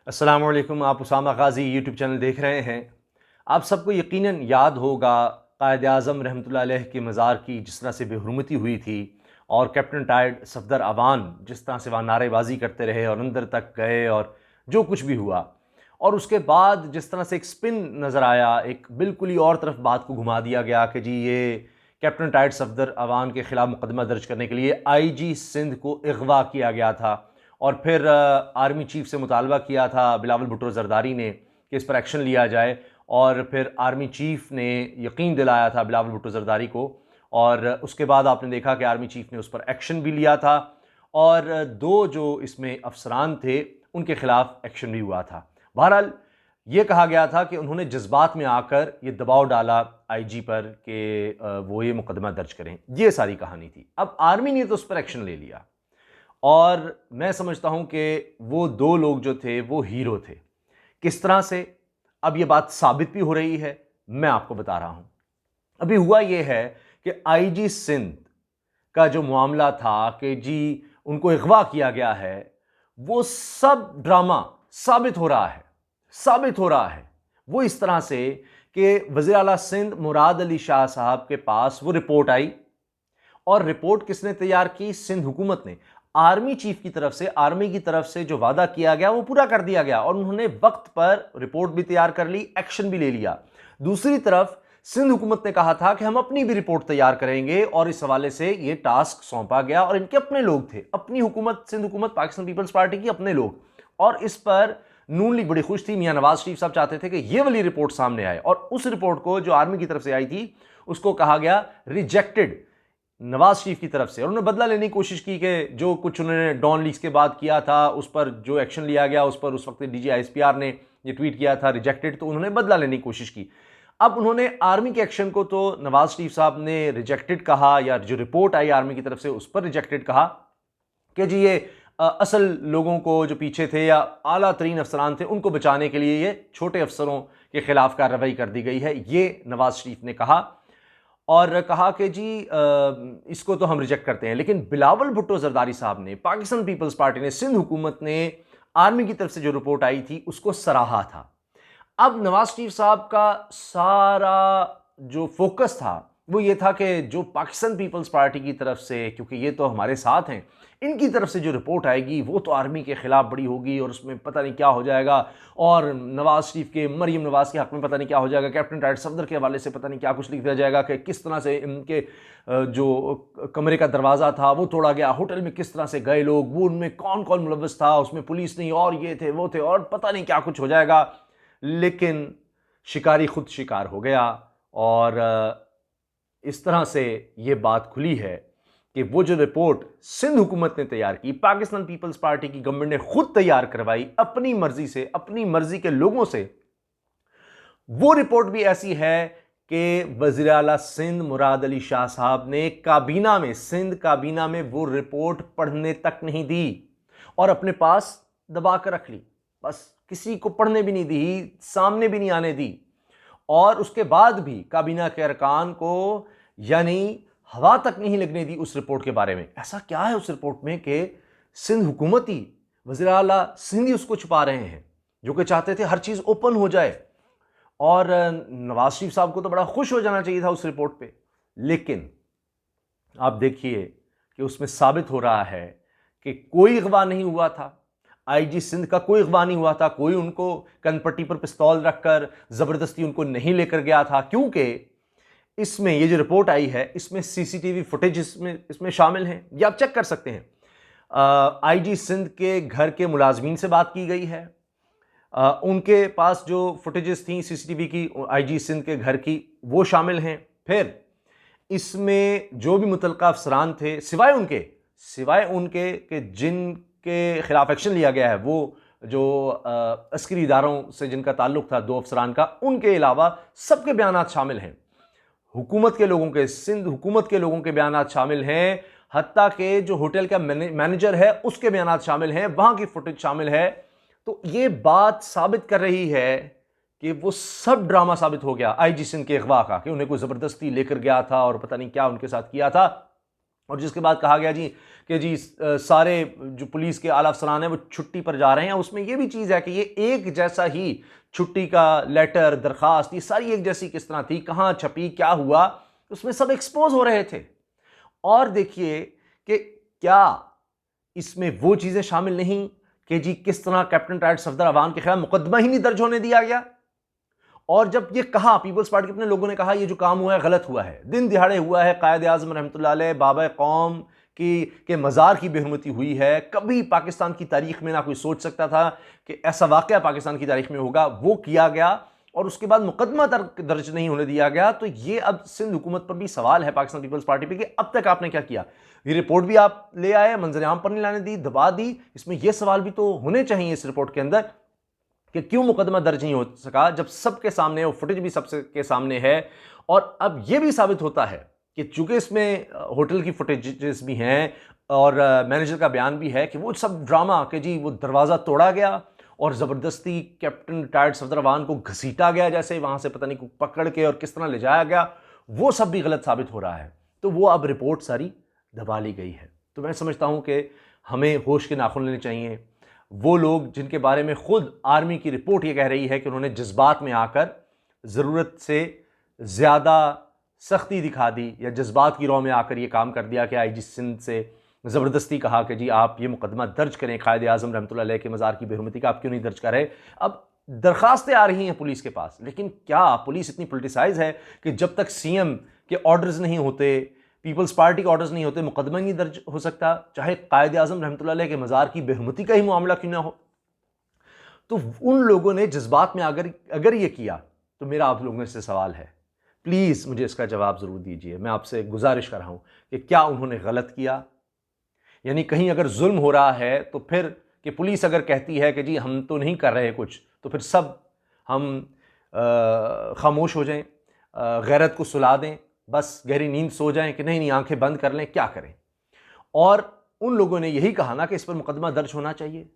अस्सलाम वालेकुम। आप उसामा गाज़ी यूट्यूब चैनल देख रहे हैं। आप सबको यकीनन याद होगा कायद-ए-आज़म रहमतुल्लाह अलैह के मज़ार की जिस तरह से बेहुरमती हुई थी और कैप्टन टायर्ड सफदर अवान जिस तरह से वहाँ नारेबाजी करते रहे और अंदर तक गए और जो कुछ भी हुआ, और उसके बाद जिस तरह से एक स्पिन नज़र आया, एक बिल्कुल ही और तरफ बात को घुमा दिया गया कि जी ये कैप्टन टायर्ड सफदर अवान के ख़िलाफ़ मुकदमा दर्ज करने के लिए आईजी सिंध को अगवा किया गया था और फिर आर्मी चीफ से मुतालबा किया था बिलावल भुट्टो जरदारी ने कि इस पर एक्शन लिया जाए, और फिर आर्मी चीफ ने यकीन दिलाया था बिलावल भुट्टो जरदारी को, और उसके बाद आपने देखा कि आर्मी चीफ ने उस पर एक्शन भी लिया था और दो जो इसमें अफसरान थे उनके खिलाफ एक्शन भी हुआ था। बहरहाल ये कहा गया था कि उन्होंने जज्बात में आकर ये दबाव डाला आईजी पर कि वो ये मुकदमा दर्ज करें। ये सारी कहानी थी। अब आर्मी ने तो उस पर एक्शन ले लिया और मैं समझता हूं कि वो दो लोग जो थे वो हीरो थे। किस तरह से, अब ये बात साबित भी हो रही है, मैं आपको बता रहा हूं। अभी हुआ ये है कि आईजी सिंध का जो मामला था कि जी उनको अगवा किया गया है, वो सब ड्रामा साबित हो रहा है। वो इस तरह से कि वज़ीर आला सिंध मुराद अली शाह साहब के पास वो रिपोर्ट आई, और रिपोर्ट किसने तैयार की? सिंध हुकूमत ने। आर्मी चीफ की तरफ से, आर्मी की तरफ से जो वादा किया गया वो पूरा कर दिया गया और उन्होंने वक्त पर रिपोर्ट भी तैयार कर ली, एक्शन भी ले लिया। दूसरी तरफ सिंध हुकूमत ने कहा था कि हम अपनी भी रिपोर्ट तैयार करेंगे और इस हवाले से ये टास्क सौंपा गया, और इनके अपने लोग थे, अपनी हुकूमत, सिंध हुकूमत पाकिस्तान पीपल्स पार्टी की अपने लोग, और इस पर नून लीग बड़ी खुश थी। मियां नवाज शरीफ साहब चाहते थे कि ये वाली रिपोर्ट सामने आए, और उस रिपोर्ट को जो आर्मी की तरफ से आई थी उसको कहा गया रिजेक्टेड नवाज शरीफ की तरफ से, और उन्होंने बदला लेने की कोशिश की कि जो कुछ उन्होंने डॉन लीक्स के बाद किया था उस पर जो एक्शन लिया गया, उस पर उस वक्त DGISPR ने ये ट्वीट किया था रिजेक्टेड, तो उन्होंने बदला लेने की कोशिश की। अब उन्होंने आर्मी के एक्शन को तो नवाज शरीफ साहब ने रिजेक्टेड कहा, या जो रिपोर्ट आई आर्मी की तरफ से उस पर रिजेक्टेड कहा कि जी ये असल लोगों को जो पीछे थे या आला तरीन अफसरान थे उनको बचाने के लिए ये छोटे अफसरों के खिलाफ कार्रवाई कर दी गई है, ये नवाज शरीफ ने कहा, और कहा कि जी इसको तो हम रिजेक्ट करते हैं। लेकिन बिलावल भुट्टो जरदारी साहब ने, पाकिस्तान पीपल्स पार्टी ने, सिंध हुकूमत ने आर्मी की तरफ से जो रिपोर्ट आई थी उसको सराहा था। अब नवाज शरीफ साहब का सारा जो फोकस था वो ये था कि जो पाकिस्तान पीपल्स पार्टी की तरफ से, क्योंकि ये तो हमारे साथ हैं, इनकी तरफ से जो रिपोर्ट आएगी वो तो आर्मी के खिलाफ बड़ी होगी और उसमें पता नहीं क्या हो जाएगा, और नवाज शरीफ के, मरियम नवाज के हक में पता नहीं क्या हो जाएगा, कैप्टन टायर्ड सफदर के हवाले से पता नहीं क्या कुछ लिख दिया जाएगा कि किस तरह से इनके जो कमरे का दरवाज़ा था वो तोड़ा गया, होटल में किस तरह से गए लोग, वो उनमें कौन कौन मुलव्वस था, उसमें पुलिस नहीं, और ये थे वो थे, और पता नहीं क्या कुछ हो जाएगा। लेकिन शिकारी खुद शिकार हो गया, और इस तरह से ये बात खुली है कि वो जो रिपोर्ट सिंध हुकूमत ने तैयार की, पाकिस्तान पीपल्स पार्टी की गवर्नमेंट ने खुद तैयार करवाई अपनी मर्जी से, अपनी मर्जी के लोगों से, वो रिपोर्ट भी ऐसी है कि वज़ीर आला सिंध मुराद अली शाह साहब ने काबीना में, सिंध काबीना में वो रिपोर्ट पढ़ने तक नहीं दी और अपने पास दबा कर रख ली, बस किसी को पढ़ने भी नहीं दी, सामने भी नहीं आने दी, और उसके बाद भी काबीना के अरकान को यानी हवा तक नहीं लगने दी उस रिपोर्ट के बारे में। ऐसा क्या है उस रिपोर्ट में कि सिंध हुकूमती वज़ीर आला सिंधी उसको छुपा रहे हैं, जो कि चाहते थे हर चीज़ ओपन हो जाए, और नवाज शरीफ साहब को तो बड़ा खुश हो जाना चाहिए था उस रिपोर्ट पे। लेकिन आप देखिए कि उसमें साबित हो रहा है कि कोई अगवा नहीं हुआ था, आईजी सिंध का कोई अगवा नहीं हुआ था, कोई उनको कनपट्टी पर पिस्तौल रखकर ज़बरदस्ती उनको नहीं लेकर गया था, क्योंकि इसमें ये जो रिपोर्ट आई है इसमें CCTV फुटेज इसमें शामिल हैं, ये आप चेक कर सकते हैं। आईजी सिंध के घर के मुलाजमीन से बात की गई है, उनके पास जो फुटेजेस थी CCTV की आईजी सिंध के घर की वो शामिल हैं। फिर इसमें जो भी मुतलका अफसरान थे, सिवाय उनके कि जिनके खिलाफ एक्शन लिया गया है, वो जो अस्करी इदारों से जिनका ताल्लुक था, दो अफसरान का, उनके अलावा सबके बयानात शामिल हैं। हुकूमत के लोगों के, सिंध हुकूमत के लोगों के बयानात शामिल हैं, हत्ता के जो होटल का मैनेजर है उसके बयानात शामिल हैं, वहां की फुटेज शामिल है। तो ये बात साबित कर रही है कि वो सब ड्रामा साबित हो गया आईजी सिंध के अगवा का, कि उन्हें कोई जबरदस्ती लेकर गया था और पता नहीं क्या उनके साथ किया था। और जिसके बाद कहा गया जी कि जी सारे जो पुलिस के आला अफसरान हैं वो छुट्टी पर जा रहे हैं। उसमें ये भी चीज़ है कि ये एक जैसा ही छुट्टी का लेटर, दरखास्त, ये सारी एक जैसी किस तरह थी, कहाँ छपी, क्या हुआ, उसमें सब एक्सपोज हो रहे थे। और देखिए कि क्या इसमें वो चीज़ें शामिल नहीं कि जी किस तरह कैप्टन टाइड सफदर अवान के खिलाफ मुकदमा ही नहीं दर्ज होने दिया गया। और जब ये कहा, पीपल्स पार्टी के अपने लोगों ने कहा ये जो काम हुआ है गलत हुआ है, दिन दिहाड़े हुआ है, कायद आज़म रहमतुल्लाह अलैह बाबा कौम की के मज़ार की बेहुरमती हुई है, कभी पाकिस्तान की तारीख में ना कोई सोच सकता था कि ऐसा वाक़या पाकिस्तान की तारीख में होगा, वो किया गया और उसके बाद मुकदमा दर्ज नहीं होने दिया गया। तो ये अब सिंध हुकूमत पर भी सवाल है, पाकिस्तान पीपल्स पार्टी पे, कि अब तक आपने क्या किया। ये रिपोर्ट भी आप ले आए, मंजर आम पर नहीं लाने दी, दबा दी। इसमें यह सवाल भी तो होने चाहिए इस रिपोर्ट के अंदर कि क्यों मुकदमा दर्ज नहीं हो सका, जब सबके सामने वो फुटेज भी सबके सामने है। और अब यह भी साबित होता है कि चूंकि इसमें होटल की फुटेजेस भी हैं और मैनेजर का बयान भी है कि वो सब ड्रामा कि जी वो दरवाज़ा तोड़ा गया और ज़बरदस्ती कैप्टन टायर्ड सफदर अवान को घसीटा गया, जैसे वहाँ से पता नहीं पकड़ के और किस तरह ले जाया गया, वो सब भी गलत साबित हो रहा है। तो वो अब रिपोर्ट सारी दबा ली गई है। तो मैं समझता हूँ कि हमें होश के नाखून लेने चाहिए। वो लोग जिनके बारे में खुद आर्मी की रिपोर्ट ये कह रही है कि उन्होंने जज्बात में आकर ज़रूरत से ज़्यादा सख्ती दिखा दी या जज्बात की रौ में आकर ये काम कर दिया कि आईजी सिंध से ज़बरदस्ती कहा कि जी आप ये मुकदमा दर्ज करें कायद आज़म रहमतुल्लाह अलैह के मज़ार की बेहुरमती का, आप क्यों नहीं दर्ज कर रहे। अब दरखास्तें आ रही हैं पुलिस के पास, लेकिन क्या पुलिस इतनी पोलिटिसाइज है कि जब तक सीएम के ऑर्डर्स नहीं होते, पीपल्स पार्टी के ऑर्डर्स नहीं होते, मुकदमा नहीं दर्ज हो सकता, चाहे कायद आज़म रहमतुल्लाह अलैह के मज़ार की बेहुरमती का ही मामला क्यों ना हो। तो उन लोगों ने जज्बात में अगर ये किया, तो मेरा आप लोगों से सवाल है, प्लीज़ मुझे इसका जवाब ज़रूर दीजिए। मैं आपसे गुजारिश कर रहा हूँ कि क्या उन्होंने गलत किया, यानी कहीं अगर जुल्म हो रहा है तो फिर कि पुलिस अगर कहती है कि जी हम तो नहीं कर रहे कुछ, तो फिर सब हम खामोश हो जाएं, गैरत को सुला दें, बस गहरी नींद सो जाएं कि नहीं नहीं आंखें बंद कर लें, क्या करें। और उन लोगों ने यही कहा ना कि इस पर मुकदमा दर्ज होना चाहिए।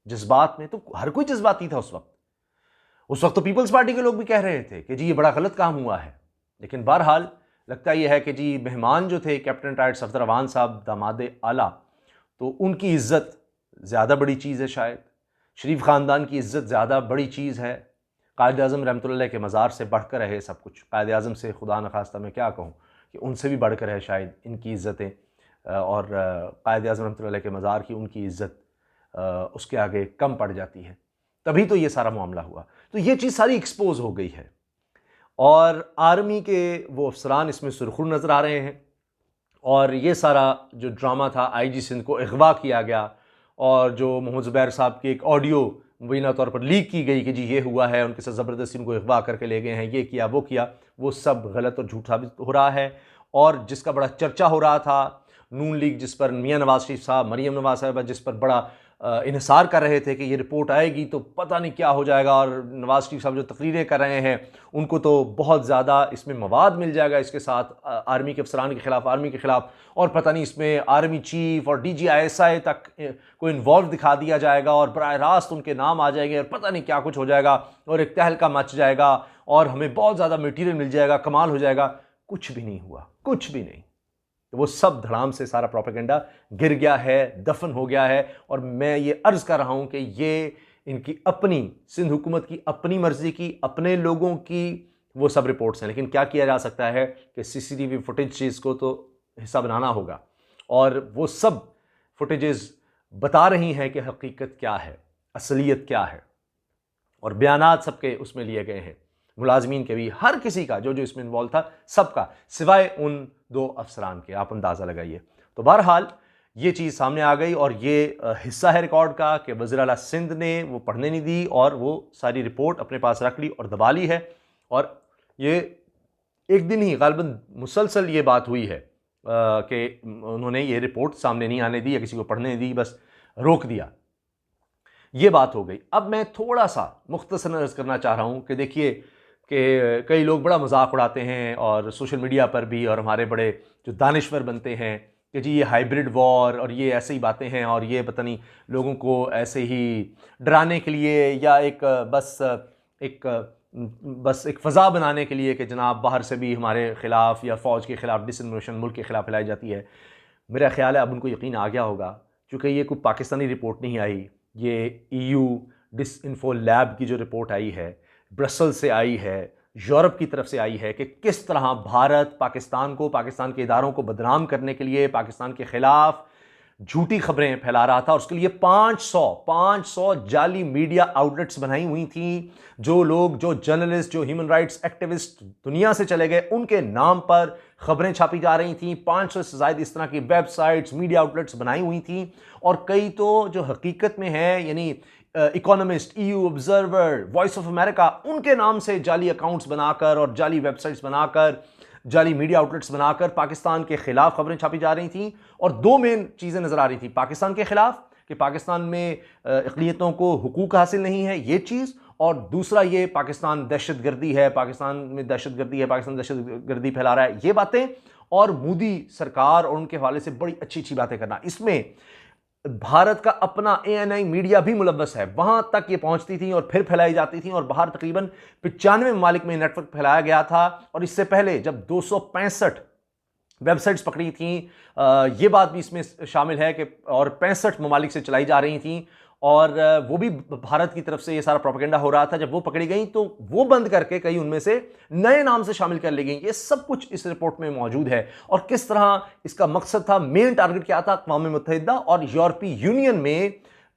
जज्बात में तो हर कोई जज्बाती था उस वक्त तो पीपल्स पार्टी के लोग भी कह रहे थे कि जी ये बड़ा गलत काम हुआ है। लेकिन बहरहाल लगता यह है कि जी मेहमान जो थे कैप्टन टायर्ड सफदर अवान साहब दामाद आला, तो उनकी इज्जत ज़्यादा बड़ी चीज़ है, शायद शरीफ ख़ानदान की इज्जत ज़्यादा बड़ी चीज़ है। कायद आज़म रहमतुल्लाह अलैह के मज़ार से बढ़कर है सब कुछ। कायद आज़म से खुदा न खास्ता मैं क्या कहूँ कि उनसे भी बढ़कर है शायद इनकी इज़्ज़तें, और कायद आज़म रहमतुल्लाह अलैह के मज़ार की उनकी इज़्ज़त उसके आगे कम पड़ जाती है। तभी तो ये सारा मामला हुआ। तो ये चीज़ सारी एक्सपोज हो गई है और आर्मी के वो अफसरान इसमें सुरखुर नज़र आ रहे हैं। और ये सारा जो ड्रामा था, आईजी सिंध को अगवा किया गया और जो मोहम्मद ज़ुबैर साहब की एक ऑडियो मुबीना तौर पर लीक की गई कि जी ये हुआ है, उनके साथ ज़बरदस्ती उनको अगवा करके ले गए हैं, ये किया वो किया, वो सब गलत और झूठ साबित हो रहा है। और जिसका बड़ा चर्चा हो रहा था, नून लीग जिस पर मियां नवाज शरीफ साहब, मरीम नवाज साहब जिस पर बड़ा इन्हिसार कर रहे थे कि ये रिपोर्ट आएगी तो पता नहीं क्या हो जाएगा, और नवाज शरीफ साहब जो तकरीरें कर रहे हैं उनको तो बहुत ज़्यादा इसमें मवाद मिल जाएगा इसके साथ आर्मी के अफसरान के ख़िलाफ़, आर्मी के ख़िलाफ़, और पता नहीं इसमें आर्मी चीफ और DGISI तक को इन्वॉल्व दिखा दिया जाएगा और बराह रास्त उनके नाम आ जाएंगे और पता नहीं क्या कुछ हो जाएगा और एक तहलका मच जाएगा और हमें बहुत ज़्यादा मटीरियल मिल जाएगा, कमाल हो जाएगा। कुछ भी नहीं हुआ, कुछ भी नहीं। तो वो सब धड़ाम से सारा प्रोपेगेंडा गिर गया है, दफन हो गया है। और मैं ये अर्ज़ कर रहा हूँ कि ये इनकी अपनी सिंध हुकूमत की अपनी मर्जी की, अपने लोगों की वो सब रिपोर्ट्स हैं। लेकिन क्या किया जा सकता है कि CCTV फुटेज चीज़ को तो हिस्सा बनाना होगा, और वो सब फुटेजेस बता रही हैं कि हकीकत क्या है, असलियत क्या है, और बयानात सबके उसमें लिए गए हैं, मुलाजमीन के भी, हर किसी का जो जो इसमें इन्वॉल्व था सबका, सिवाय उन 2 अफसरान के। आप अंदाज़ा लगाइए। तो बहरहाल ये चीज़ सामने आ गई और ये हिस्सा है रिकॉर्ड का कि वज़ीर आला सिंध ने वो पढ़ने नहीं दी और वो सारी रिपोर्ट अपने पास रख ली और दबा ली है। और ये एक दिन ही गालिबन मुसलसल ये बात हुई है कि उन्होंने ये रिपोर्ट सामने नहीं आने दी या किसी को पढ़ने नहीं दी, बस रोक दिया। ये बात हो गई। अब मैं थोड़ा सा मुख्तसर अर्ज़ करना चाह रहा हूँ कि देखिए कि कई लोग बड़ा मजाक उड़ाते हैं और सोशल मीडिया पर भी, और हमारे बड़े जो दानिश्वर बनते हैं कि जी ये हाइब्रिड वॉर और ये ऐसे ही बातें हैं और ये पता नहीं लोगों को ऐसे ही डराने के लिए या एक बस एक फ़ज़ा बनाने के लिए कि जनाब बाहर से भी हमारे ख़िलाफ़ या फ़ौज के ख़िलाफ़ डिसइन्फॉर्मेशन मुल्क के ख़िलाफ़ फैलाई जाती है। मेरा ख्याल है अब उनको यकीन आ गया होगा, क्योंकि ये कोई पाकिस्तानी रिपोर्ट नहीं आई, ये EU डिसइंफो लैब की जो रिपोर्ट आई है, ब्रसल से आई है, यूरोप की तरफ से आई है कि किस तरह भारत पाकिस्तान को, पाकिस्तान के इदारों को बदनाम करने के लिए, पाकिस्तान के खिलाफ झूठी खबरें फैला रहा था। और उसके लिए 500 जाली मीडिया आउटलेट्स बनाई हुई थी। जो लोग, जो जर्नलिस्ट, जो ह्यूमन राइट्स एक्टिविस्ट दुनिया से चले गए, उनके नाम पर खबरें छापी जा रही थी। 500 से ज़्यादा इस तरह की वेबसाइट्स, मीडिया आउटलेट्स बनाई हुई थी। और कई तो जो हकीकत में है, यानी economist, EU observer, voice of America, उनके नाम से जाली अकाउंट्स बनाकर और जाली वेबसाइट्स बनाकर, जाली मीडिया आउटलेट्स बनाकर पाकिस्तान के खिलाफ खबरें छापी जा रही थी। और दो मेन चीज़ें नज़र आ रही थी पाकिस्तान के खिलाफ, कि पाकिस्तान में इक़लियतों को हुकूक हासिल नहीं है, ये चीज़। और दूसरा ये पाकिस्तान दहशतगर्दी है, पाकिस्तान में दहशतगर्दी है, पाकिस्तान दहशतगर्दी फैला रहा है, ये बातें। और मोदी सरकार और उनके हवाले से बड़ी अच्छी अच्छी बातें करना। इसमें भारत का अपना ANI मीडिया भी मुलव्वस है, वहां तक ये पहुंचती थी और फिर फैलाई जाती थी। और बाहर तकरीबन 95 ममालिक में नेटवर्क फैलाया गया था। और इससे पहले जब 265 वेबसाइट्स पकड़ी थी, ये बात भी इसमें शामिल है कि और 65 ममालिक से चलाई जा रही थी। और वो भी भारत की तरफ से ये सारा प्रोपेगेंडा हो रहा था। जब वो पकड़ी गई तो वो बंद करके कई उनमें से नए नाम से शामिल कर ली गई। ये सब कुछ इस रिपोर्ट में मौजूद है। और किस तरह इसका मकसद था, मेन टारगेट क्या था, अक़वाम मुत्तहिदा और यूरोपीय यूनियन में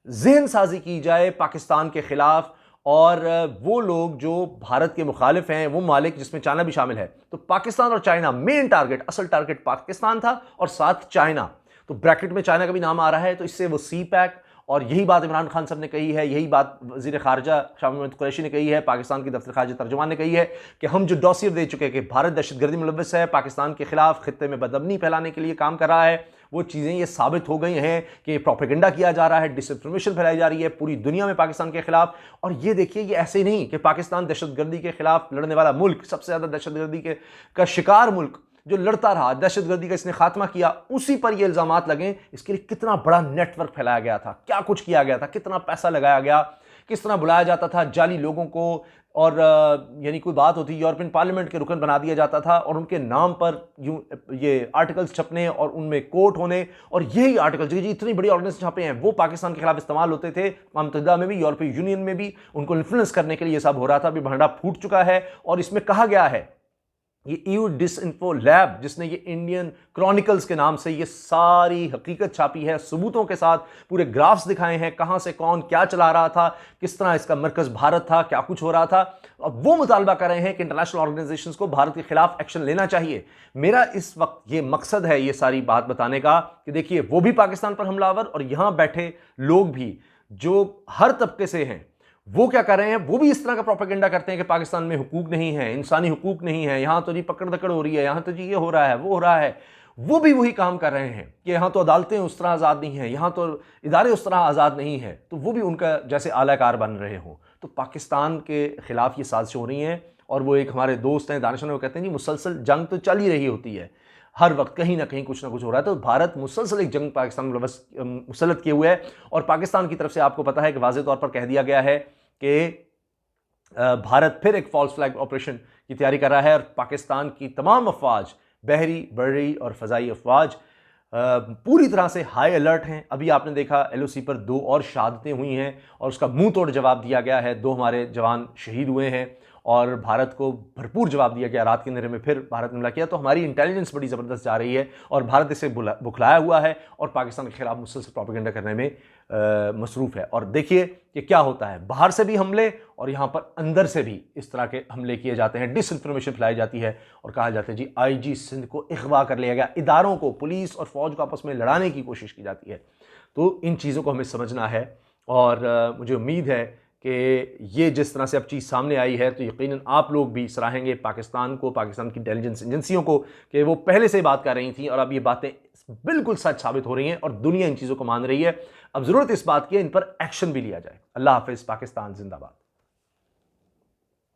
ज़हन साजी की जाए पाकिस्तान के खिलाफ। और वो लोग जो भारत के मुखालिफ हैं, वो मालिक, जिसमें चाइना भी शामिल है, तो पाकिस्तान और चाइना मेन टारगेट, असल टारगेट पाकिस्तान था और साथ चाइना। तो ब्रैकेट में चाइना का भी नाम आ रहा है। तो इससे वो CPEC, और यही बात इमरान खान साहब ने कही है, यही बात वज़ीर ख़ारजा शाह महमूद कुरैशी ने कही है, पाकिस्तान की दफ्तर ख़ारजा तर्जुमान ने कही है कि हम जो डॉसियर दे चुके हैं कि भारत दहशतगर्दी मुलव्वस है, पाकिस्तान के खिलाफ खित्ते में बदअमनी फैलाने के लिए काम कर रहा है, वो चीज़ें ये साबित हो गई हैं कि प्रोपेगेंडा किया जा रहा है, डिसइंफॉर्मेशन फैलाई जा रही है पूरी दुनिया में पाकिस्तान के खिलाफ। और ये देखिए, ये ऐसे नहीं कि पाकिस्तान दहशतगर्दी के खिलाफ लड़ने वाला मुल्क, सबसे ज़्यादा दहशतगर्दी का शिकार मुल्क जो लड़ता रहा, दहशतगर्दी का इसने खात्मा किया, उसी पर ये इल्ज़ामात लगे। इसके लिए कितना बड़ा नेटवर्क फैलाया गया था, क्या कुछ किया गया था, कितना पैसा लगाया गया, किस तरह बुलाया जाता था जाली लोगों को। और यानी कोई बात होती, यूरोपियन पार्लियामेंट के रुकन बना दिया जाता था और उनके नाम पर यूं ये आर्टिकल्स छपने और उनमें कोट होने। और यही आर्टिकल जो इतनी बड़ी ऑर्डिनेंस छापे हैं, वो पाकिस्तान के खिलाफ इस्तेमाल होते थे। अक़वाम मुत्तहिदा में भी, यूरोपीय यूनियन में भी उनको इन्फ्लुएंस करने के लिए ये सब हो रहा था। अभी भंडा फूट चुका है। और इसमें कहा गया है, ये EU डिसइंफो लैब, जिसने ये इंडियन क्रॉनिकल्स के नाम से ये सारी हकीकत छापी है, सबूतों के साथ पूरे ग्राफ्स दिखाए हैं, कहां से कौन क्या चला रहा था, किस तरह इसका मरकज भारत था, क्या कुछ हो रहा था। अब वो मुतालबा कर रहे हैं कि इंटरनेशनल ऑर्गेनाइजेशंस को भारत के खिलाफ एक्शन लेना चाहिए। मेरा इस वक्त ये मकसद है ये सारी बात बताने का कि देखिए, वो भी पाकिस्तान पर हमलावर और यहां बैठे लोग भी जो हर तबके से हैं, वो क्या कर रहे हैं, वो भी इस तरह का प्रोपेगेंडा करते हैं कि पाकिस्तान में हुकूक नहीं है, इंसानी हुकूक नहीं है, यहाँ तो जी पकड़ दकड़ हो रही है, यहाँ तो जी ये हो रहा है, वो हो रहा है। वो भी वही काम कर रहे हैं कि यहाँ तो अदालतें उस तरह आज़ाद नहीं हैं, यहाँ तो इदारे उस तरह आज़ाद नहीं है। तो वो भी उनका जैसे आलाकार बन रहे हों। तो पाकिस्तान के ख़िलाफ़ ये साजिश हो रही हैं। और वो एक हमारे दोस्त हैं दानिश, वो कहते हैं जी मुसलसल जंग तो चल ही रही होती है, हर वक्त कहीं ना कहीं कुछ ना कुछ हो रहा है। तो भारत मुसलसल एक जंग पाकिस्तान मुसलत किए हुए है। और पाकिस्तान की तरफ से आपको पता है कि वाज़ेह तौर पर कह दिया गया है कि भारत फिर एक फॉल्स फ्लैग ऑपरेशन की तैयारी कर रहा है। और पाकिस्तान की तमाम अफवाज, बहरी, बर्री और फ़ज़ाई अफवाज पूरी तरह से हाई अलर्ट हैं। अभी आपने देखा LOC पर 2 और शहादतें हुई हैं और उसका मुंह तोड़ जवाब दिया गया है। 2 हमारे जवान शहीद हुए हैं और भारत को भरपूर जवाब दिया गया। रात के अंधेरे में फिर भारत ने हमला किया। तो हमारी इंटेलिजेंस बड़ी ज़बरदस्त जा रही है और भारत इसे बुखलाया हुआ है और पाकिस्तान के खिलाफ मुसलसल प्रोपेगेंडा करने में मसरूफ़ है। और देखिए कि क्या होता है, बाहर से भी हमले और यहाँ पर अंदर से भी इस तरह के हमले किए जाते हैं, डिसइंफॉर्मेशन फैलाई जाती है और कहा जाता है जी IG सिंध को अगवा कर लिया गया, इदारों को, पुलिस और फौज को आपस में लड़ाने की कोशिश की जाती है। तो इन चीज़ों को हमें समझना है। और मुझे उम्मीद है कि ये जिस तरह से अब चीज़ सामने आई है तो यकीनन आप लोग भी सराहेंगे पाकिस्तान को, पाकिस्तान की इंटेलिजेंस एजेंसियों को, कि वो पहले से बात कर रही थी और अब ये बातें बिल्कुल सच साबित हो रही हैं और दुनिया इन चीज़ों को मान रही है। अब ज़रूरत इस बात की है इन पर एक्शन भी लिया जाए। अल्लाह हाफ़िज़। पाकिस्तान जिंदाबाद।